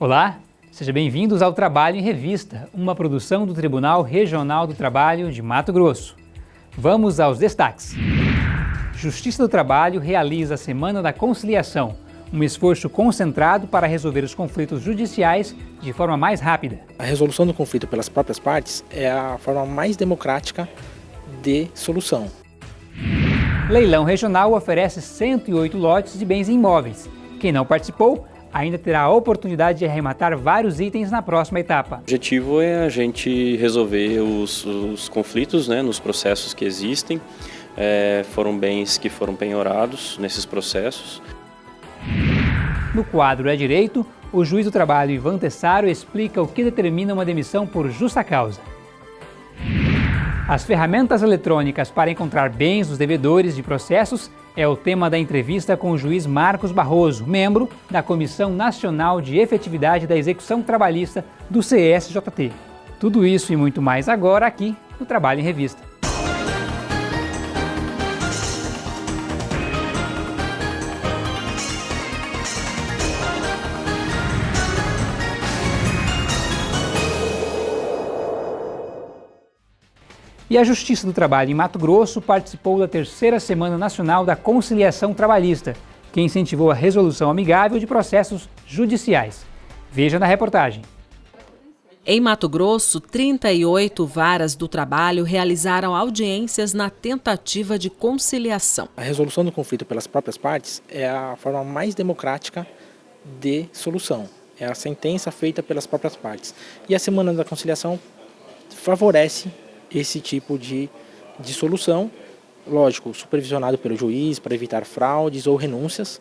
Olá, sejam bem-vindos ao Trabalho em Revista, uma produção do Tribunal Regional do Trabalho de Mato Grosso. Vamos aos destaques. Justiça do Trabalho realiza a Semana da Conciliação, um esforço concentrado para resolver os conflitos judiciais de forma mais rápida. A resolução do conflito pelas próprias partes é a forma mais democrática de solução. Leilão regional oferece 108 lotes de bens imóveis. Quem não participou ainda terá a oportunidade de arrematar vários itens na próxima etapa. O objetivo é a gente resolver os conflitos, nos processos que existem. Foram bens que foram penhorados nesses processos. No quadro É Direito, o juiz do trabalho Ivan Tessaro explica o que determina uma demissão por justa causa. As ferramentas eletrônicas para encontrar bens dos devedores de processos é o tema da entrevista com o juiz Marcos Barroso, membro da Comissão Nacional de Efetividade da Execução Trabalhista do CSJT. Tudo isso e muito mais agora aqui no Trabalho em Revista. E a Justiça do Trabalho em Mato Grosso participou da 3ª Semana Nacional da Conciliação Trabalhista, que incentivou a resolução amigável de processos judiciais. Veja na reportagem. Em Mato Grosso, 38 varas do trabalho realizaram audiências na tentativa de conciliação. A resolução do conflito pelas próprias partes é a forma mais democrática de solução. É a sentença feita pelas próprias partes. E a Semana da Conciliação favorece esse tipo de solução, lógico, supervisionado pelo juiz para evitar fraudes ou renúncias,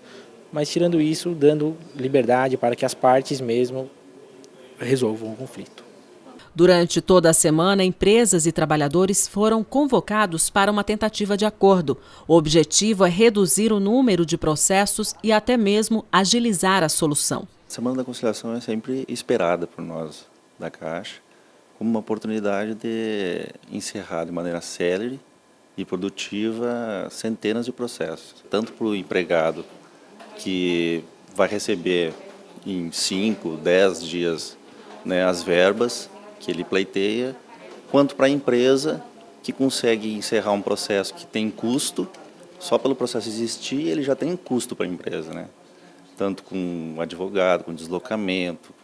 mas tirando isso, dando liberdade para que as partes mesmo resolvam o conflito. Durante toda a semana, empresas e trabalhadores foram convocados para uma tentativa de acordo. O objetivo é reduzir o número de processos e até mesmo agilizar a solução. A Semana da Conciliação é sempre esperada por nós da Caixa, como uma oportunidade de encerrar de maneira célere e produtiva centenas de processos. Tanto para o empregado, que vai receber em 5, 10 dias as verbas que ele pleiteia, quanto para a empresa, que consegue encerrar um processo que tem custo. Só pelo processo existir, ele já tem um custo para a empresa, tanto com advogado, com deslocamento.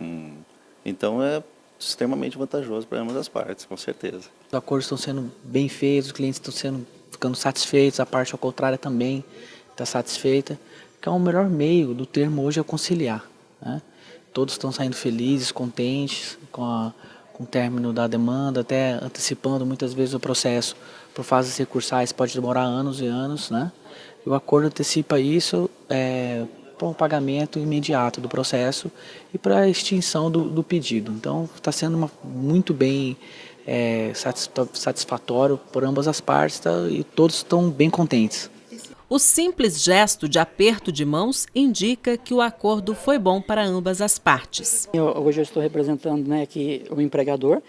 Então é extremamente vantajoso para ambas as partes, com certeza. Os acordos estão sendo bem feitos, os clientes estão ficando satisfeitos, a parte ao contrário também está satisfeita, que é o melhor meio do termo hoje é conciliar. Todos estão saindo felizes, contentes com o término da demanda, até antecipando muitas vezes o processo por fases recursais, pode demorar anos e anos. E o acordo antecipa isso para o pagamento imediato do processo e para a extinção do pedido. Então está sendo muito bem satisfatório por ambas as partes, e todos estão bem contentes. O simples gesto de aperto de mãos indica que o acordo foi bom para ambas as partes. Hoje eu estou representando aqui o empregador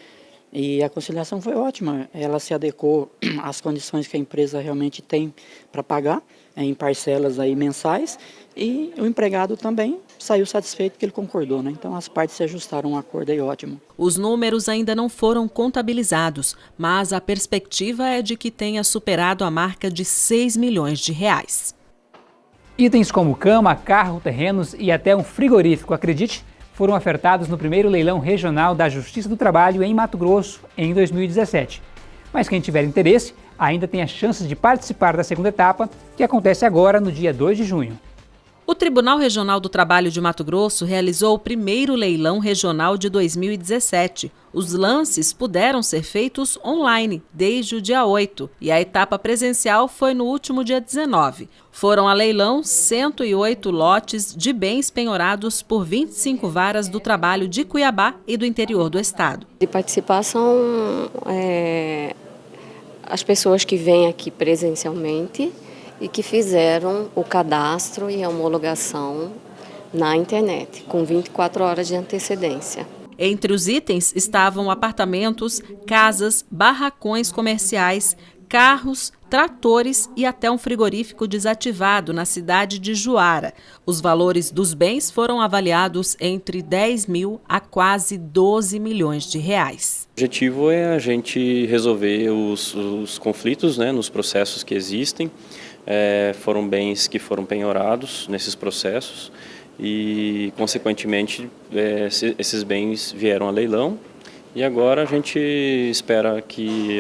e a conciliação foi ótima. Ela se adequou às condições que a empresa realmente tem para pagar em parcelas mensais, e o empregado também saiu satisfeito porque ele concordou. Então as partes se ajustaram a um acordo ótimo. Os números ainda não foram contabilizados, mas a perspectiva é de que tenha superado a marca de R$6 milhões. Itens como cama, carro, terrenos e até um frigorífico, acredite, foram ofertados no primeiro leilão regional da Justiça do Trabalho em Mato Grosso em 2017. Mas quem tiver interesse ainda tem a chance de participar da segunda etapa, que acontece agora no dia 2 de junho. O Tribunal Regional do Trabalho de Mato Grosso realizou o primeiro leilão regional de 2017. Os lances puderam ser feitos online desde o dia 8 e a etapa presencial foi no último dia 19. Foram a leilão 108 lotes de bens penhorados por 25 varas do trabalho de Cuiabá e do interior do estado. De participação, as pessoas que vêm aqui presencialmente e que fizeram o cadastro e a homologação na internet, com 24 horas de antecedência. Entre os itens estavam apartamentos, casas, barracões comerciais, carros, tratores e até um frigorífico desativado na cidade de Juara. Os valores dos bens foram avaliados entre 10 mil a quase 12 milhões de reais. O objetivo é a gente resolver os conflitos, né, nos processos que existem. Foram bens que foram penhorados nesses processos e, consequentemente, esses bens vieram a leilão. E agora a gente espera que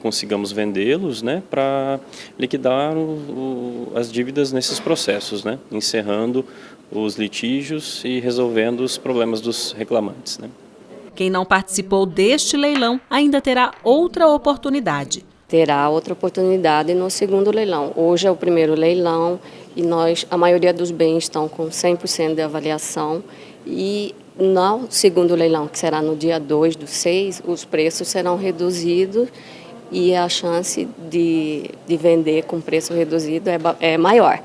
consigamos vendê-los, né, para liquidar as dívidas nesses processos, né, encerrando os litígios e resolvendo os problemas dos reclamantes, né. Quem não participou deste leilão ainda terá outra oportunidade. Terá outra oportunidade no segundo leilão. Hoje é o primeiro leilão e a maioria dos bens estão com 100% de avaliação e no segundo leilão, que será no dia 2/6, os preços serão reduzidos e a chance de vender com preço reduzido é maior.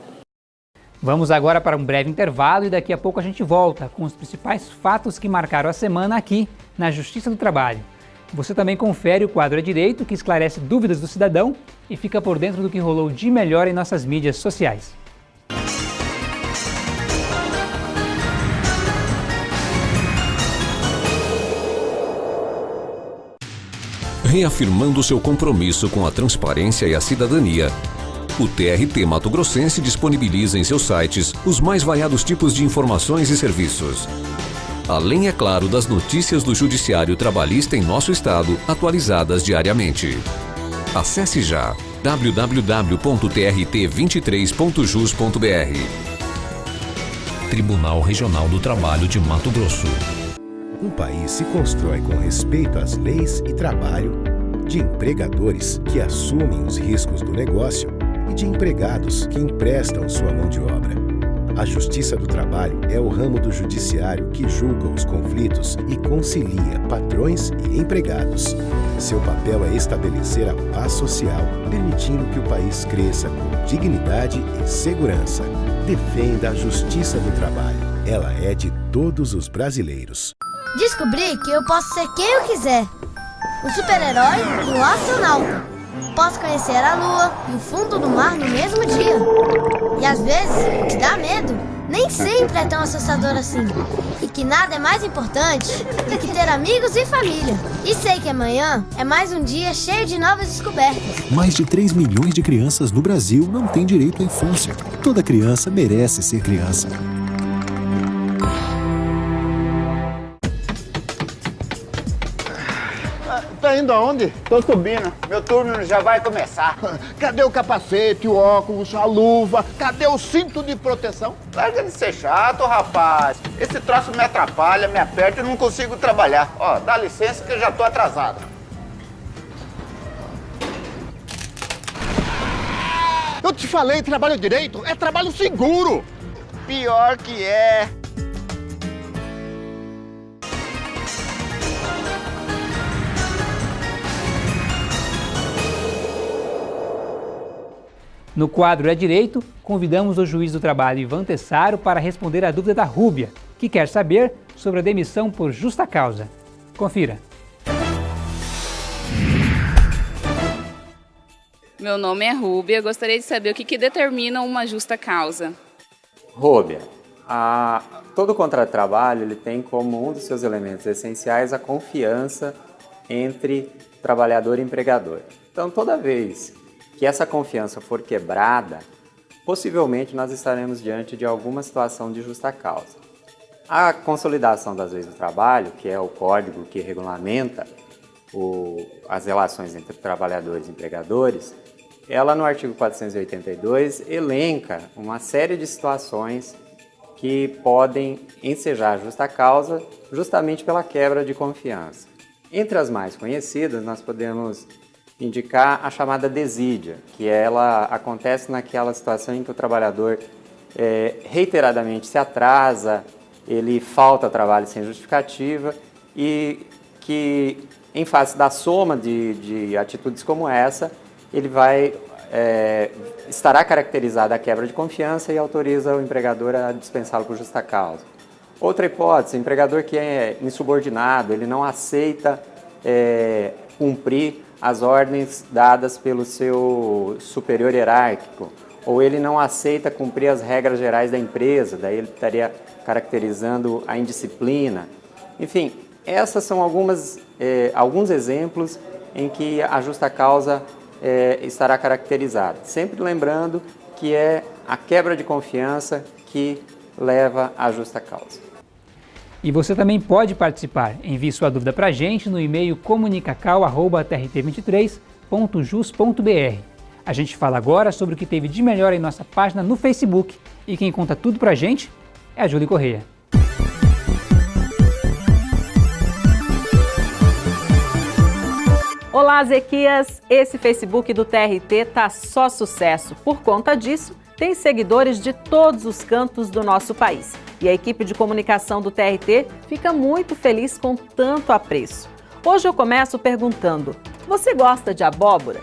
Vamos agora para um breve intervalo e daqui a pouco a gente volta com os principais fatos que marcaram a semana aqui na Justiça do Trabalho. Você também confere o quadro à direito, que esclarece dúvidas do cidadão e fica por dentro do que rolou de melhor em nossas mídias sociais. Reafirmando seu compromisso com a transparência e a cidadania, o TRT Mato Grossense disponibiliza em seus sites os mais variados tipos de informações e serviços. Além, é claro, das notícias do Judiciário Trabalhista em nosso estado, atualizadas diariamente. Acesse já www.trt23.jus.br. Tribunal Regional do Trabalho de Mato Grosso. Um país se constrói com respeito às leis e trabalho, de empregadores que assumem os riscos do negócio e de empregados que emprestam sua mão de obra. A Justiça do Trabalho é o ramo do judiciário que julga os conflitos e concilia patrões e empregados. Seu papel é estabelecer a paz social, permitindo que o país cresça com dignidade e segurança. Defenda a Justiça do Trabalho. Ela é de todos os brasileiros. Descobri que eu posso ser quem eu quiser. Um super-herói e um astronauta. Posso conhecer a lua e o fundo do mar no mesmo dia. E às vezes, o que dá medo nem sempre é tão assustador assim. E que nada é mais importante do que ter amigos e família. E sei que amanhã é mais um dia cheio de novas descobertas. Mais de 3 milhões de crianças no Brasil não têm direito à infância. Toda criança merece ser criança. Tá indo aonde? Tô subindo. Meu turno já vai começar. Cadê o capacete, o óculos, a luva? Cadê o cinto de proteção? Larga de ser chato, rapaz. Esse troço me atrapalha, me aperta e não consigo trabalhar. Ó, dá licença que eu já tô atrasado. Eu te falei, trabalho direito é trabalho seguro. Pior que é. No quadro É Direito, convidamos o juiz do trabalho Ivan Tessaro para responder à dúvida da Rúbia, que quer saber sobre a demissão por justa causa. Confira. Meu nome é Rúbia, gostaria de saber o que determina uma justa causa. Rúbia, todo contrato de trabalho ele tem como um dos seus elementos essenciais a confiança entre trabalhador e empregador. Então, toda vez que essa confiança for quebrada, possivelmente nós estaremos diante de alguma situação de justa causa. A consolidação das leis do trabalho, que é o código que regulamenta as relações entre trabalhadores e empregadores, ela no artigo 482 elenca uma série de situações que podem ensejar justa causa justamente pela quebra de confiança. Entre as mais conhecidas, nós podemos indicar a chamada desídia, que ela acontece naquela situação em que o trabalhador reiteradamente se atrasa, ele falta ao trabalho sem justificativa e que, em face da soma de atitudes como essa, ele estará caracterizada a quebra de confiança e autoriza o empregador a dispensá-lo por justa causa. Outra hipótese, o empregador que é insubordinado, ele não aceita cumprir as ordens dadas pelo seu superior hierárquico, ou ele não aceita cumprir as regras gerais da empresa, daí ele estaria caracterizando a indisciplina. Enfim, essas são alguns exemplos em que a justa causa estará caracterizada. Sempre lembrando que é a quebra de confiança que leva à justa causa. E você também pode participar. Envie sua dúvida para a gente no e-mail comunicacal@trt23.jus.br. A gente fala agora sobre o que teve de melhor em nossa página no Facebook. E quem conta tudo pra gente é a Júlia Correia. Olá, Zequias! Esse Facebook do TRT tá só sucesso. Por conta disso, tem seguidores de todos os cantos do nosso país. E a equipe de comunicação do TRT fica muito feliz com tanto apreço. Hoje eu começo perguntando: você gosta de abóbora?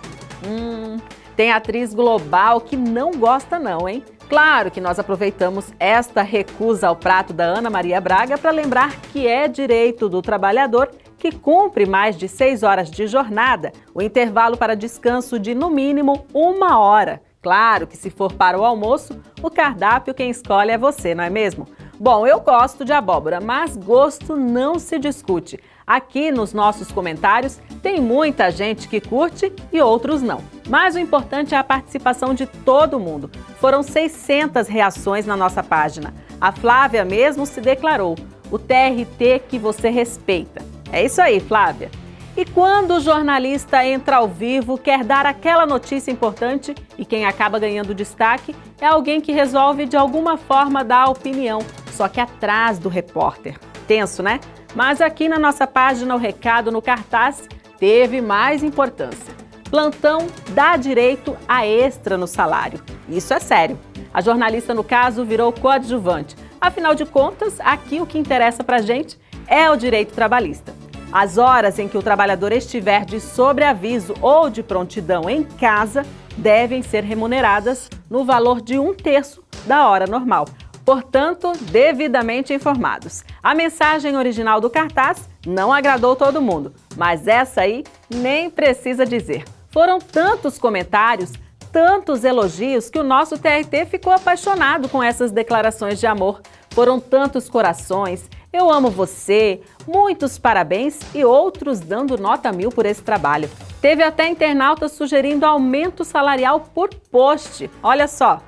Tem atriz global que não gosta não, hein? Claro que nós aproveitamos esta recusa ao prato da Ana Maria Braga para lembrar que é direito do trabalhador que cumpre mais de 6 horas de jornada o intervalo para descanso de, no mínimo, 1 hora. Claro que se for para o almoço, o cardápio quem escolhe é você, não é mesmo? Bom, eu gosto de abóbora, mas gosto não se discute. Aqui nos nossos comentários tem muita gente que curte e outros não. Mas o importante é a participação de todo mundo. Foram 600 reações na nossa página. A Flávia mesmo se declarou: o TRT que você respeita. É isso aí, Flávia. E quando o jornalista entra ao vivo, quer dar aquela notícia importante e quem acaba ganhando destaque é alguém que resolve de alguma forma dar opinião, só que atrás do repórter. Tenso, né? Mas aqui na nossa página o recado no cartaz teve mais importância. Plantão dá direito a extra no salário. Isso é sério. A jornalista, no caso, virou coadjuvante. Afinal de contas, aqui o que interessa pra gente é o direito trabalhista. As horas em que o trabalhador estiver de sobreaviso ou de prontidão em casa devem ser remuneradas no valor de 1/3 da hora normal. Portanto, devidamente informados. A mensagem original do cartaz não agradou todo mundo, mas essa aí nem precisa dizer. Foram tantos comentários, tantos elogios que o nosso TRT ficou apaixonado com essas declarações de amor. Foram tantos corações, eu amo você, muitos parabéns e outros dando nota 1000 por esse trabalho. Teve até internautas sugerindo aumento salarial por post. Olha só,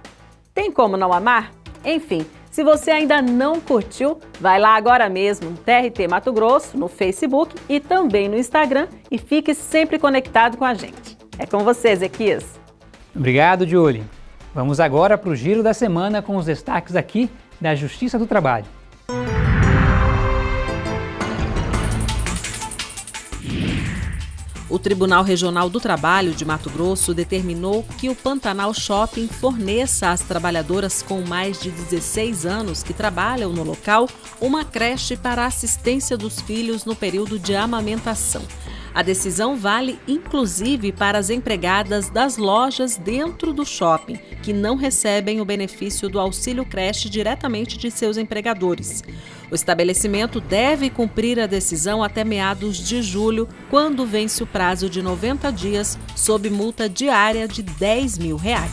tem como não amar? Enfim, se você ainda não curtiu, vai lá agora mesmo no TRT Mato Grosso, no Facebook e também no Instagram e fique sempre conectado com a gente. É com você, Zequias. Obrigado, Julie. Vamos agora para o Giro da Semana com os destaques aqui da Justiça do Trabalho. O Tribunal Regional do Trabalho de Mato Grosso determinou que o Pantanal Shopping forneça às trabalhadoras com mais de 16 anos que trabalham no local uma creche para a assistência dos filhos no período de amamentação. A decisão vale inclusive para as empregadas das lojas dentro do shopping, que não recebem o benefício do auxílio creche diretamente de seus empregadores. O estabelecimento deve cumprir a decisão até meados de julho, quando vence o prazo de 90 dias, sob multa diária de R$10.000.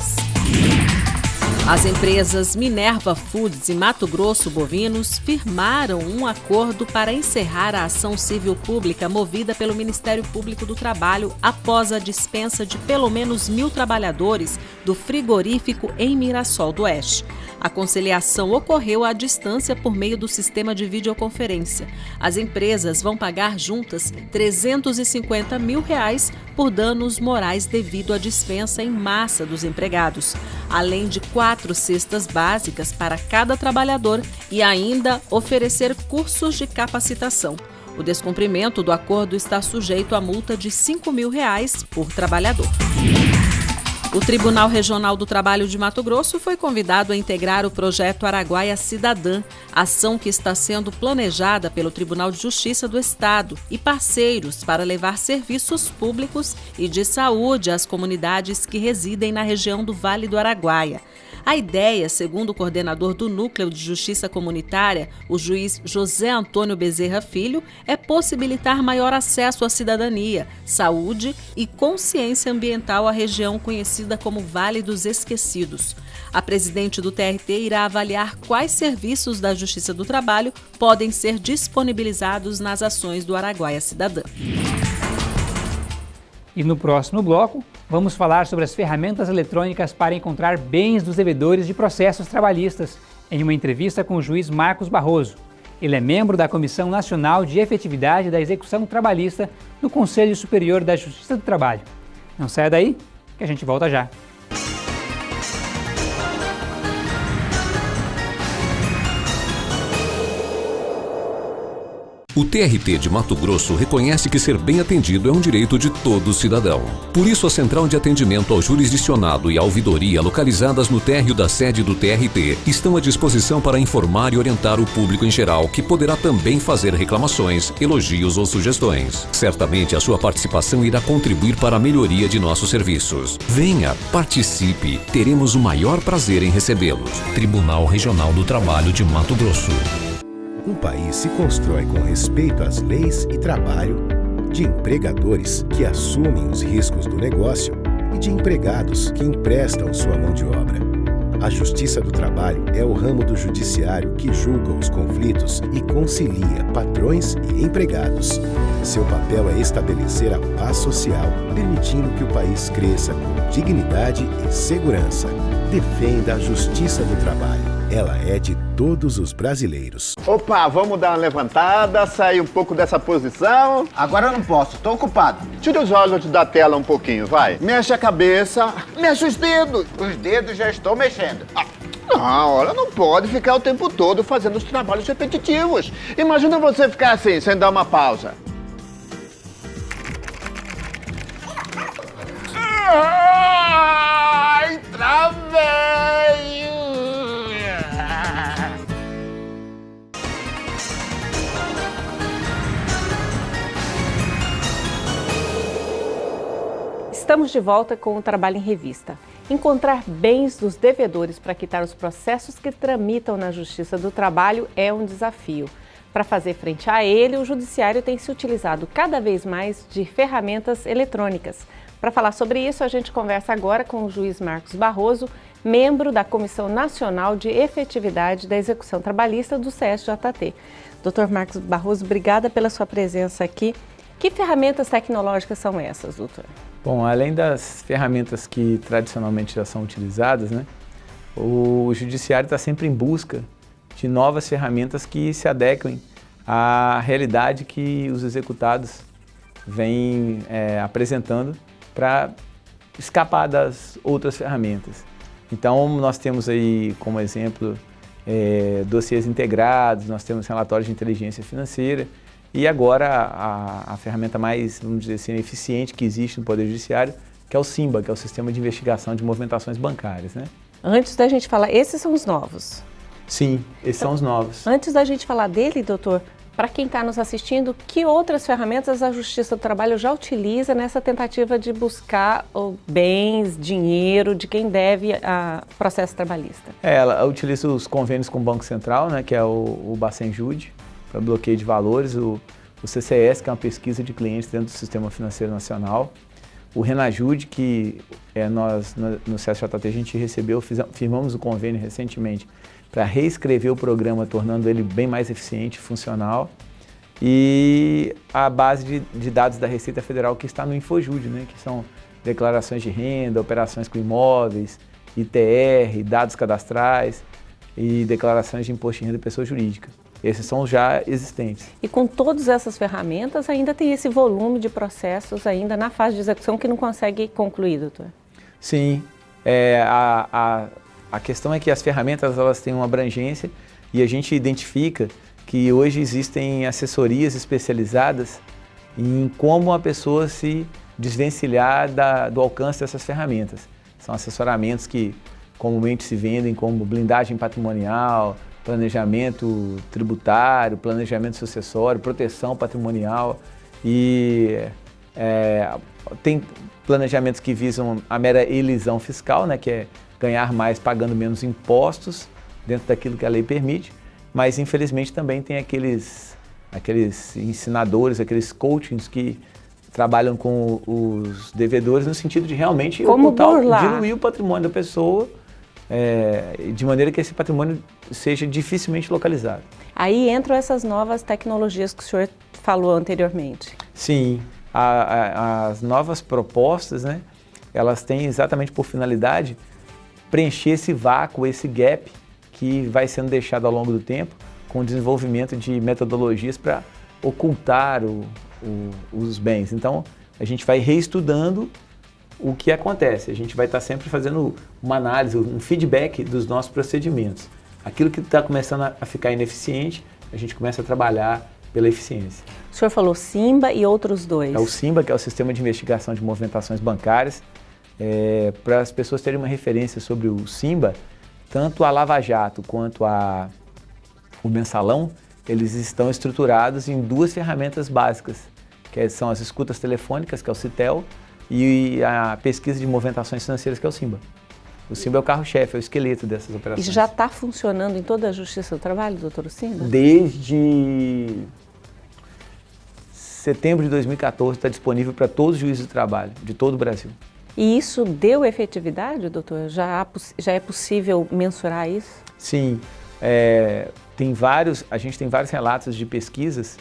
As empresas Minerva Foods e Mato Grosso Bovinos firmaram um acordo para encerrar a ação civil pública movida pelo Ministério Público do Trabalho após a dispensa de pelo menos 1.000 trabalhadores do frigorífico em Mirassol do Oeste. A conciliação ocorreu à distância por meio do sistema de videoconferência. As empresas vão pagar juntas R$350.000 por danos morais devido à dispensa em massa dos empregados, além de 4 cestas básicas para cada trabalhador e ainda oferecer cursos de capacitação. O descumprimento do acordo está sujeito a multa de R$5.000 por trabalhador. O Tribunal Regional do Trabalho de Mato Grosso foi convidado a integrar o projeto Araguaia Cidadã, ação que está sendo planejada pelo Tribunal de Justiça do Estado e parceiros para levar serviços públicos e de saúde às comunidades que residem na região do Vale do Araguaia. A ideia, segundo o coordenador do Núcleo de Justiça Comunitária, o juiz José Antônio Bezerra Filho, é possibilitar maior acesso à cidadania, saúde e consciência ambiental à região conhecida como Vale dos Esquecidos. A presidente do TRT irá avaliar quais serviços da Justiça do Trabalho podem ser disponibilizados nas ações do Araguaia Cidadã. E no próximo bloco, vamos falar sobre as ferramentas eletrônicas para encontrar bens dos devedores de processos trabalhistas, em uma entrevista com o juiz Marcos Barroso. Ele é membro da Comissão Nacional de Efetividade da Execução Trabalhista no Conselho Superior da Justiça do Trabalho. Não saia daí, que a gente volta já. O TRT de Mato Grosso reconhece que ser bem atendido é um direito de todo cidadão. Por isso, a Central de Atendimento ao Jurisdicionado e a Ouvidoria, localizadas no térreo da sede do TRT, estão à disposição para informar e orientar o público em geral, que poderá também fazer reclamações, elogios ou sugestões. Certamente, a sua participação irá contribuir para a melhoria de nossos serviços. Venha, participe, teremos o maior prazer em recebê-los. Tribunal Regional do Trabalho de Mato Grosso. Um país se constrói com respeito às leis e trabalho, de empregadores que assumem os riscos do negócio e de empregados que emprestam sua mão de obra. A Justiça do Trabalho é o ramo do judiciário que julga os conflitos e concilia patrões e empregados. Seu papel é estabelecer a paz social, permitindo que o país cresça com dignidade e segurança. Defenda a Justiça do Trabalho. Ela é de todos os brasileiros. Opa, vamos dar uma levantada, sair um pouco dessa posição. Agora eu não posso, tô ocupado. Tira os olhos da tela um pouquinho, vai. Mexe a cabeça, mexe os dedos. Os dedos já estou mexendo. Não, olha, não pode ficar o tempo todo fazendo os trabalhos repetitivos. Imagina você ficar assim, sem dar uma pausa. Ai, travei! Estamos de volta com o Trabalho em Revista. Encontrar bens dos devedores para quitar os processos que tramitam na Justiça do Trabalho é um desafio. Para fazer frente a ele, o Judiciário tem se utilizado cada vez mais de ferramentas eletrônicas. Para falar sobre isso, a gente conversa agora com o juiz Marcos Barroso, membro da Comissão Nacional de Efetividade da Execução Trabalhista do CSJT. Dr. Marcos Barroso, obrigada pela sua presença aqui. Que ferramentas tecnológicas são essas, doutor? Bom, além das ferramentas que tradicionalmente já são utilizadas, né, o Judiciário está sempre em busca de novas ferramentas que se adequem à realidade que os executados vêm apresentando para escapar das outras ferramentas. Então, nós temos aí como exemplo dossiês integrados, nós temos relatórios de inteligência financeira e agora a ferramenta mais, vamos dizer assim, eficiente que existe no Poder Judiciário, que é o SIMBA, que é o Sistema de Investigação de Movimentações Bancárias, né? Antes da gente falar, esses são os novos? Sim, esses são os novos. Antes da gente falar dele, doutor, para quem está nos assistindo, que outras ferramentas a Justiça do Trabalho já utiliza nessa tentativa de buscar bens, dinheiro de quem deve a processo trabalhista? Ela utiliza os convênios com o Banco Central, né, que é o Bacenjude, para bloqueio de valores, o CCS, que é uma pesquisa de clientes dentro do Sistema Financeiro Nacional, o Renajude, que nós no CSJT a gente recebeu, firmamos o convênio recentemente para reescrever o programa, tornando ele bem mais eficiente e funcional, e a base de dados da Receita Federal que está no Infojude, né, que são declarações de renda, operações com imóveis, ITR, dados cadastrais e declarações de imposto de renda de pessoa jurídica. Esses são os já existentes. E com todas essas ferramentas, ainda tem esse volume de processos ainda na fase de execução que não consegue concluir, doutor? Sim. A questão é que as ferramentas elas têm uma abrangência e a gente identifica que hoje existem assessorias especializadas em como a pessoa se desvencilhar do alcance dessas ferramentas. São assessoramentos que comumente se vendem como blindagem patrimonial, planejamento tributário, planejamento sucessório, proteção patrimonial e tem planejamentos que visam a mera elisão fiscal, né, que é ganhar mais pagando menos impostos dentro daquilo que a lei permite, mas infelizmente também tem aqueles ensinadores, aqueles coachings que trabalham com os devedores no sentido de realmente diluir o patrimônio da pessoa, de maneira que esse patrimônio seja dificilmente localizado. Aí entram essas novas tecnologias que o senhor falou anteriormente. Sim, as novas propostas, né, elas têm exatamente por finalidade preencher esse vácuo, esse gap que vai sendo deixado ao longo do tempo com o desenvolvimento de metodologias para ocultar os bens. Então, a gente vai reestudando o que acontece, a gente vai estar sempre fazendo uma análise, um feedback dos nossos procedimentos. Aquilo que está começando a ficar ineficiente, a gente começa a trabalhar pela eficiência. O senhor falou SIMBA e outros dois. É o SIMBA, que é o Sistema de Investigação de Movimentações Bancárias. Para as pessoas terem uma referência sobre o SIMBA, tanto a Lava Jato quanto o Mensalão, eles estão estruturados em duas ferramentas básicas, que são as escutas telefônicas, que é o Citel, e a pesquisa de movimentações financeiras, que é o SIMBA. O SIMBA é o carro-chefe, é o esqueleto dessas operações. E já está funcionando em toda a Justiça do Trabalho, doutor SIMBA? Desde setembro de 2014 está disponível para todos os juízes do trabalho, de todo o Brasil. E isso deu efetividade, doutor? Já é possível mensurar isso? Sim. A gente tem vários relatos de pesquisas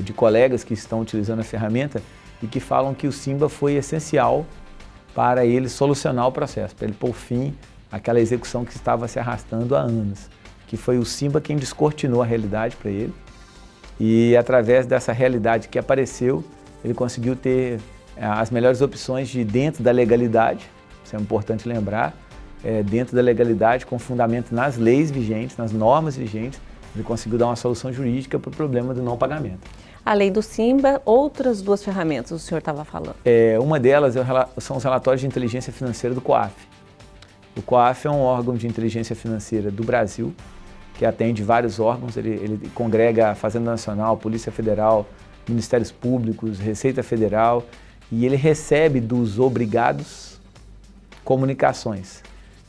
de colegas que estão utilizando a ferramenta e que falam que o SIMBA foi essencial para ele solucionar o processo, para ele pôr fim àquela execução que estava se arrastando há anos, que foi o SIMBA quem descortinou a realidade para ele e através dessa realidade que apareceu, ele conseguiu ter as melhores opções de dentro da legalidade, isso é importante lembrar, dentro da legalidade, com fundamento nas leis vigentes, nas normas vigentes, ele conseguiu dar uma solução jurídica para o problema do não pagamento. Além do SIMBA, outras duas ferramentas o senhor estava falando. Uma delas são os relatórios de inteligência financeira do COAF. O COAF é um órgão de inteligência financeira do Brasil, que atende vários órgãos, ele congrega a Fazenda Nacional, Polícia Federal, Ministérios Públicos, Receita Federal, e ele recebe dos obrigados comunicações.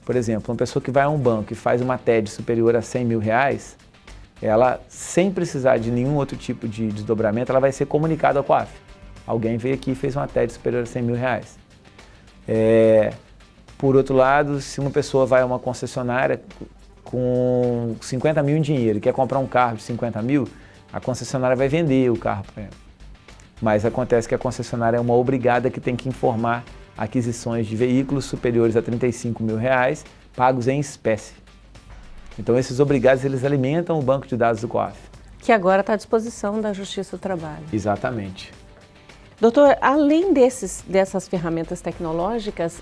Por exemplo, uma pessoa que vai a um banco e faz uma TED superior a R$100 mil, ela, sem precisar de nenhum outro tipo de desdobramento, ela vai ser comunicada ao COAF. Alguém veio aqui e fez uma TED superior a R$100 mil. Por outro lado, se uma pessoa vai a uma concessionária com 50 mil em dinheiro e quer comprar um carro de 50 mil, a concessionária vai vender o carro para ela. Mas acontece que a concessionária é uma obrigada que tem que informar aquisições de veículos superiores a R$35 mil, pagos em espécie. Então esses obrigados, eles alimentam o banco de dados do COAF. Que agora está à disposição da Justiça do Trabalho. Exatamente. Doutor, além dessas ferramentas tecnológicas,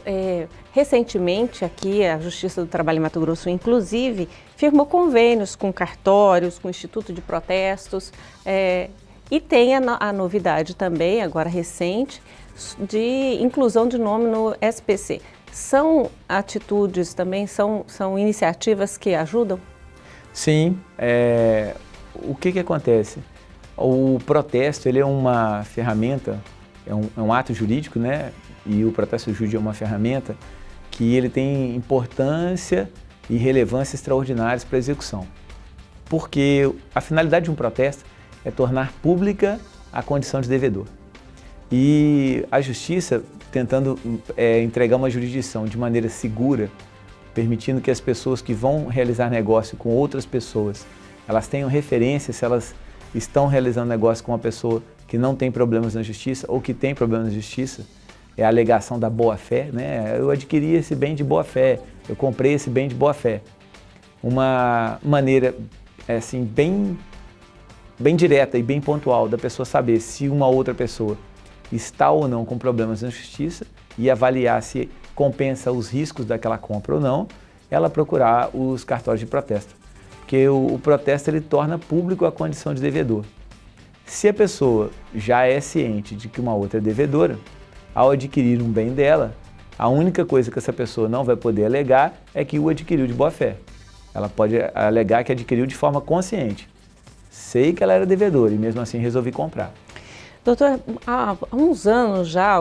recentemente aqui a Justiça do Trabalho em Mato Grosso, inclusive, firmou convênios com cartórios, com o Instituto de Protestos, e tem a novidade também, agora recente, de inclusão de nome no SPC. São atitudes também, são iniciativas que ajudam? Sim. O que acontece? O protesto, ele é uma ferramenta, é um ato jurídico, né? E o protesto jurídico é uma ferramenta que ele tem importância e relevância extraordinárias para a execução. Porque a finalidade de um protesto é tornar pública a condição de devedor. E a Justiça, tentando entregar uma jurisdição de maneira segura, permitindo que as pessoas que vão realizar negócio com outras pessoas, elas tenham referência se elas estão realizando negócio com uma pessoa que não tem problemas na Justiça ou que tem problemas na Justiça, é a alegação da boa-fé, né? Eu adquiri esse bem de boa-fé, eu comprei esse bem de boa-fé. Uma maneira assim, bem direta e bem pontual da pessoa saber se uma outra pessoa está ou não com problemas na Justiça e avaliar se compensa os riscos daquela compra ou não, ela procurar os cartórios de protesto. Porque o protesto ele torna público a condição de devedor. Se a pessoa já é ciente de que uma outra é devedora, ao adquirir um bem dela, a única coisa que essa pessoa não vai poder alegar é que o adquiriu de boa fé. Ela pode alegar que adquiriu de forma consciente. Sei que ela era devedora e mesmo assim resolvi comprar. Doutor, há uns anos já,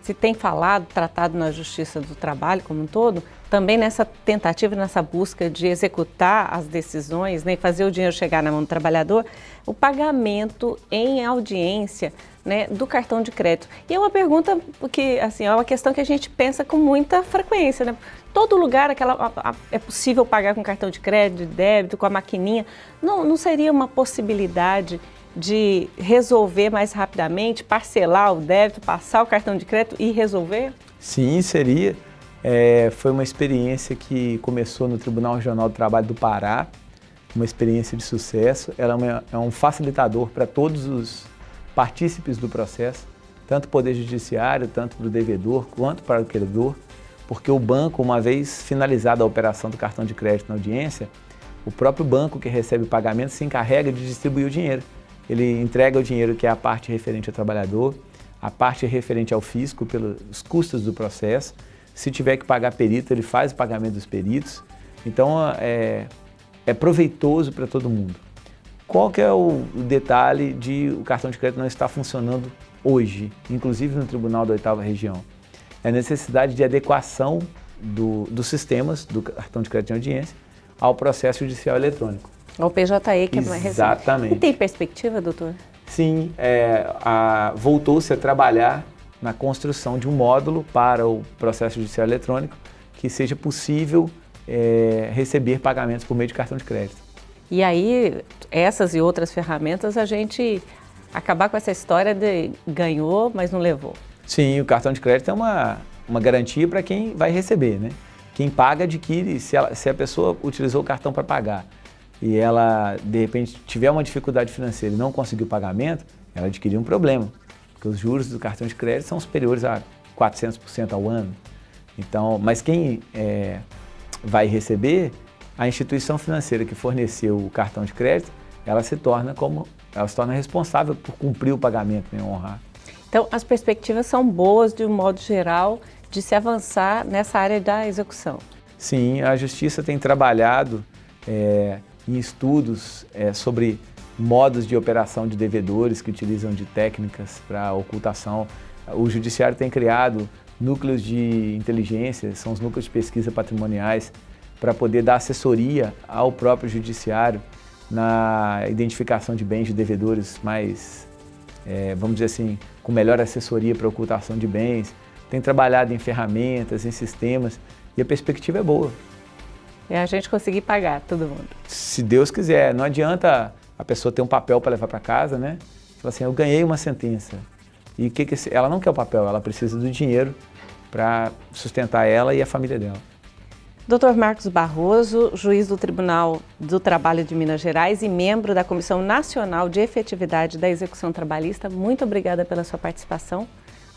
se tem falado, tratado na Justiça do Trabalho como um todo, também nessa tentativa, nessa busca de executar as decisões, né, e fazer o dinheiro chegar na mão do trabalhador, o pagamento em audiência, né, do cartão de crédito. E é uma pergunta que, assim, é uma questão que a gente pensa com muita frequência, né? Todo lugar é possível pagar com cartão de crédito, de débito, com a maquininha. Não seria uma possibilidade de resolver mais rapidamente, parcelar o débito, passar o cartão de crédito e resolver? Sim, seria. Foi uma experiência que começou no Tribunal Regional do Trabalho do Pará, uma experiência de sucesso. Ela é um facilitador para todos os partícipes do processo, tanto o Poder Judiciário, tanto para o devedor, quanto para o credor, porque o banco, uma vez finalizada a operação do cartão de crédito na audiência, o próprio banco que recebe o pagamento se encarrega de distribuir o dinheiro. Ele entrega o dinheiro, que é a parte referente ao trabalhador, a parte referente ao fisco pelos custos do processo. Se tiver que pagar perito, ele faz o pagamento dos peritos. Então, é proveitoso para todo mundo. Qual que é o detalhe de o cartão de crédito não estar funcionando hoje, inclusive no Tribunal da 8ª Região? É a necessidade de adequação dos sistemas do cartão de crédito em audiência ao processo judicial eletrônico. Ao PJE, que é mais recente. Exatamente. E tem perspectiva, doutor? Sim, voltou-se a trabalhar na construção de um módulo para o processo judicial eletrônico que seja possível receber pagamentos por meio de cartão de crédito. E aí, essas e outras ferramentas, a gente acabar com essa história de ganhou, mas não levou. Sim, o cartão de crédito é uma garantia para quem vai receber, né? Quem paga adquire, se a pessoa utilizou o cartão para pagar e ela, de repente, tiver uma dificuldade financeira e não conseguiu o pagamento, ela adquiriu um problema, porque os juros do cartão de crédito são superiores a 400% ao ano. Então, mas quem vai receber, a instituição financeira que forneceu o cartão de crédito, ela se torna responsável por cumprir o pagamento, né, honrar. Então, as perspectivas são boas, de um modo geral, de se avançar nessa área da execução. Sim, a Justiça tem trabalhado em estudos sobre modos de operação de devedores que utilizam de técnicas para ocultação. O Judiciário tem criado núcleos de inteligência, são os núcleos de pesquisa patrimoniais, para poder dar assessoria ao próprio Judiciário na identificação de bens de devedores mais, vamos dizer assim, com melhor assessoria para ocultação de bens. Tem trabalhado em ferramentas, em sistemas, e a perspectiva é boa. É a gente conseguir pagar todo mundo. Se Deus quiser, não adianta a pessoa ter um papel para levar para casa, né? Fala assim, eu ganhei uma sentença. E ela não quer o papel, ela precisa do dinheiro para sustentar ela e a família dela. Dr. Marcos Barroso, juiz do Tribunal do Trabalho de Minas Gerais e membro da Comissão Nacional de Efetividade da Execução Trabalhista, muito obrigada pela sua participação,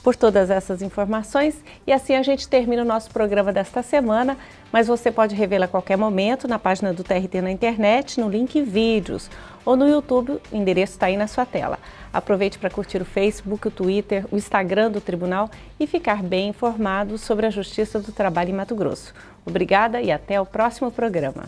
por todas essas informações. E assim a gente termina o nosso programa desta semana, mas você pode revê-la a qualquer momento na página do TRT na internet, no link Vídeos, ou no YouTube, o endereço está aí na sua tela. Aproveite para curtir o Facebook, o Twitter, o Instagram do Tribunal e ficar bem informado sobre a Justiça do Trabalho em Mato Grosso. Obrigada e até o próximo programa.